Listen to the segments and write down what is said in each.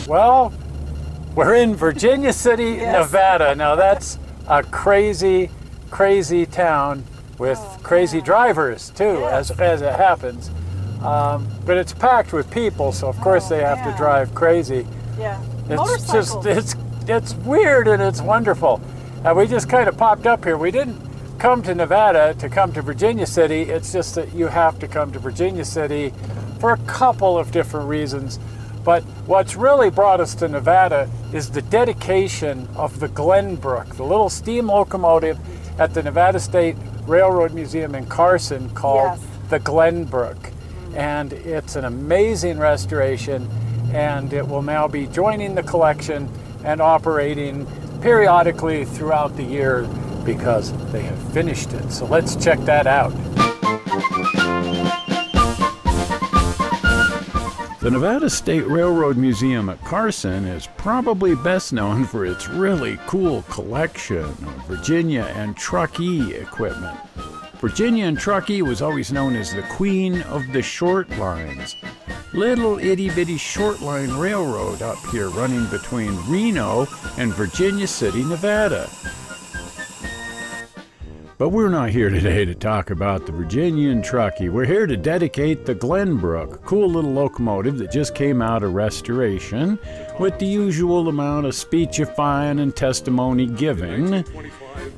Well, we're in Virginia City, Nevada. Now that's a crazy, crazy town with crazy drivers too, as it happens. But it's packed with people, so of course they have to drive crazy. Yeah. It's just, it's weird and it's wonderful. We just kind of popped up here. We didn't come to Nevada to come to Virginia City. It's just that you have to come to Virginia City for a couple of different reasons. But what's really brought us to Nevada is the dedication of the Glenbrook, the little steam locomotive at the Nevada State Railroad Museum in Carson called the Glenbrook. And it's an amazing restoration, and it will now be joining the collection and operating periodically throughout the year because they have finished it. So let's check that out. The Nevada State Railroad Museum at Carson is probably best known for its really cool collection of Virginia and Truckee equipment. Virginia and Truckee was always known as the queen of the short lines. Little itty-bitty short line railroad up here running between Reno and Virginia City, Nevada. But we're not here today to talk about the Virginia and Truckee. We're here to dedicate the Glenbrook, a cool little locomotive that just came out of restoration with the usual amount of speechifying and testimony giving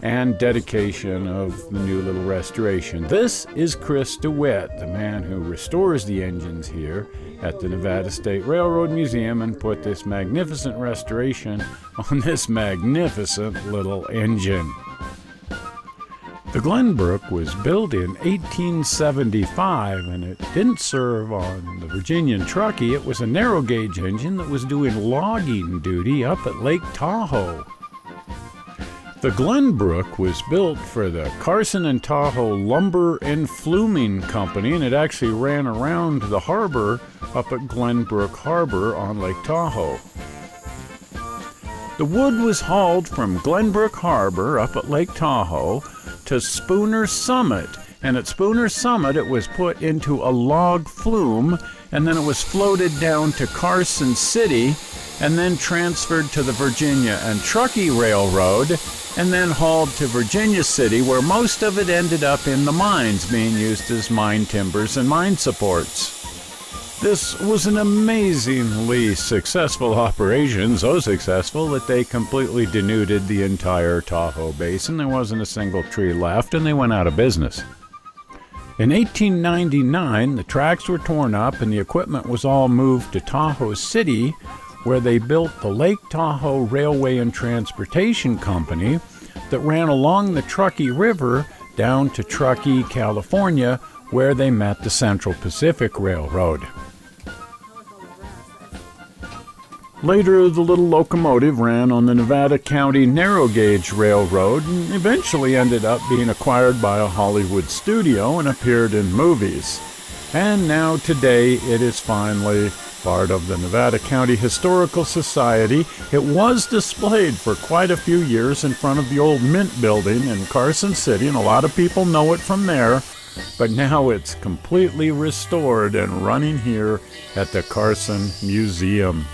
and dedication of the new little restoration. This is Chris DeWitt, the man who restores the engines here at the Nevada State Railroad Museum and put this magnificent restoration on this magnificent little engine. The Glenbrook was built in 1875, and it didn't serve on the Virginia and Truckee. It was a narrow gauge engine that was doing logging duty up at Lake Tahoe. The Glenbrook was built for the Carson and Tahoe Lumber and Fluming Company, and it actually ran around the harbor up at Glenbrook Harbor on Lake Tahoe. The wood was hauled from Glenbrook Harbor up at Lake Tahoe to Spooner Summit, and at Spooner Summit it was put into a log flume, and then it was floated down to Carson City and then transferred to the Virginia and Truckee Railroad and then hauled to Virginia City, where most of it ended up in the mines being used as mine timbers and mine supports. This was an amazingly successful operation, so successful that they completely denuded the entire Tahoe Basin. There wasn't a single tree left, and they went out of business. In 1899, the tracks were torn up and the equipment was all moved to Tahoe City, where they built the Lake Tahoe Railway and Transportation Company that ran along the Truckee River down to Truckee, California, where they met the Central Pacific Railroad. Later, the little locomotive ran on the Nevada County Narrow Gauge Railroad and eventually ended up being acquired by a Hollywood studio and appeared in movies. And now today it is finally part of the Nevada County Historical Society. It was displayed for quite a few years in front of the old Mint building in Carson City, and a lot of people know it from there. But now it's completely restored and running here at the Carson Museum.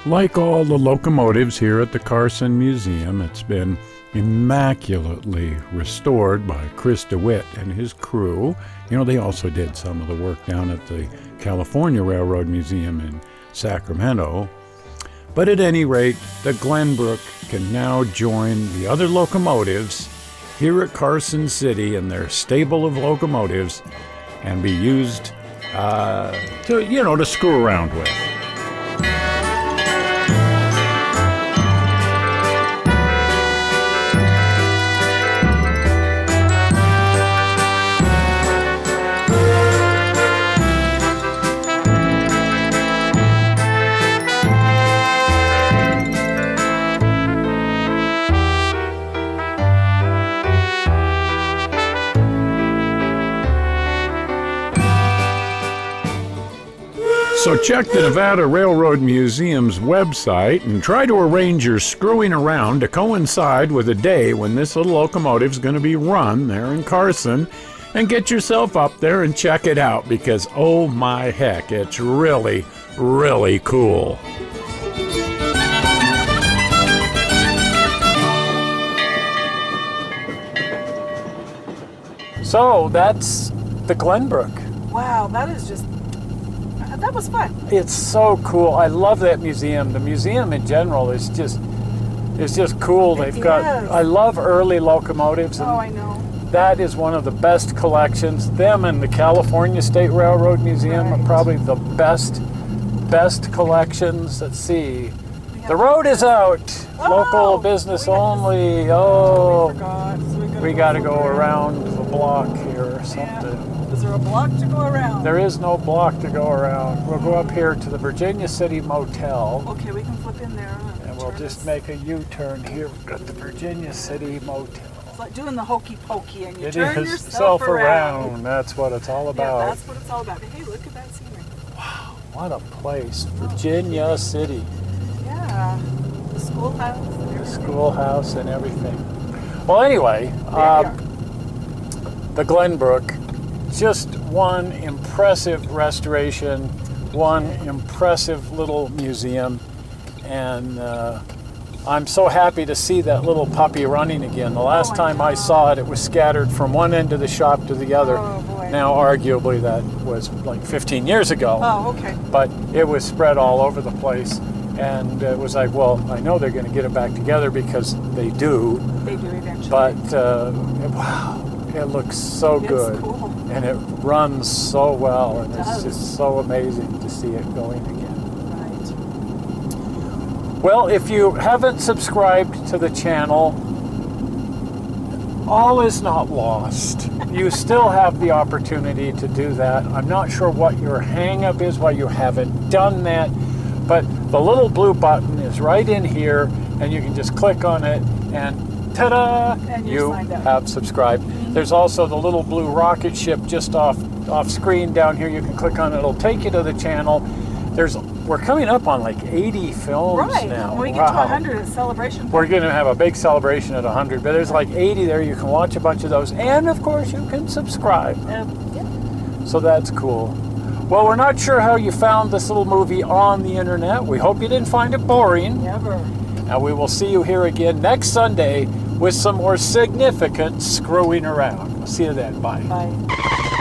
Like all the locomotives here at the Carson Museum, it's been immaculately restored by Chris DeWitt and his crew. You know, they also did some of the work down at the California Railroad Museum in Sacramento. But at any rate, the Glenbrook can now join the other locomotives here at Carson City in their stable of locomotives and be used to screw around with. So check the Nevada Railroad Museum's website and try to arrange your screwing around to coincide with a day when this little locomotive's going to be run there in Carson, and get yourself up there and check it out, because oh my heck, it's really, really cool. So that's the Glenbrook. Wow, that was fun. It's so cool. I love that museum. The museum in general is just cool. I love early locomotives. And I know. that is one of the best collections. Them and the California State Railroad Museum are probably the best collections. Let's see. The road is out. Local business only. We got to go around the block here or something. Yeah. Is there a block to go around? There is no block to go around. We'll go up here to the Virginia City Motel. Okay, we can flip in there. And we'll just make a U-turn here. We've got the Virginia City Motel. It's like doing the hokey pokey, and you It turn is yourself around. That's what it's all about. Yeah, that's what it's all about. Hey, look at that scenery. Wow, what a place. Virginia City. Yeah, the schoolhouse and everything. The schoolhouse and everything. Well, anyway, the Glenbrook, just one impressive restoration, one impressive little museum, and I'm so happy to see that little puppy running again. The last time I saw it, it was scattered from one end of the shop to the other. Oh, boy. Now, arguably, that was like 15 years ago. Oh, okay. But it was spread all over the place. And it was like, well, I know they're going to get it back together, because they do. They do eventually. But, wow, it looks so good. Cool. And it runs so well. And It does. it's just so amazing to see it going again. Right. Well, if you haven't subscribed to the channel, all is not lost. You still have the opportunity to do that. I'm not sure what your hang-up is, why you haven't done that. But the little blue button is right in here, and you can just click on it, and ta-da! And You signed up. have subscribed. There's also the little blue rocket ship just off screen down here. You can click on it. It'll take you to the channel. We're coming up on like 80 films now. When we get to 100, it's celebration. We're going to have a big celebration at 100, but there's like 80 there. You can watch a bunch of those, and of course you can subscribe. So that's cool. Well, we're not sure how you found this little movie on the internet. We hope you didn't find it boring. Never. And we will see you here again next Sunday with some more significant screwing around. We'll see you then. Bye. Bye.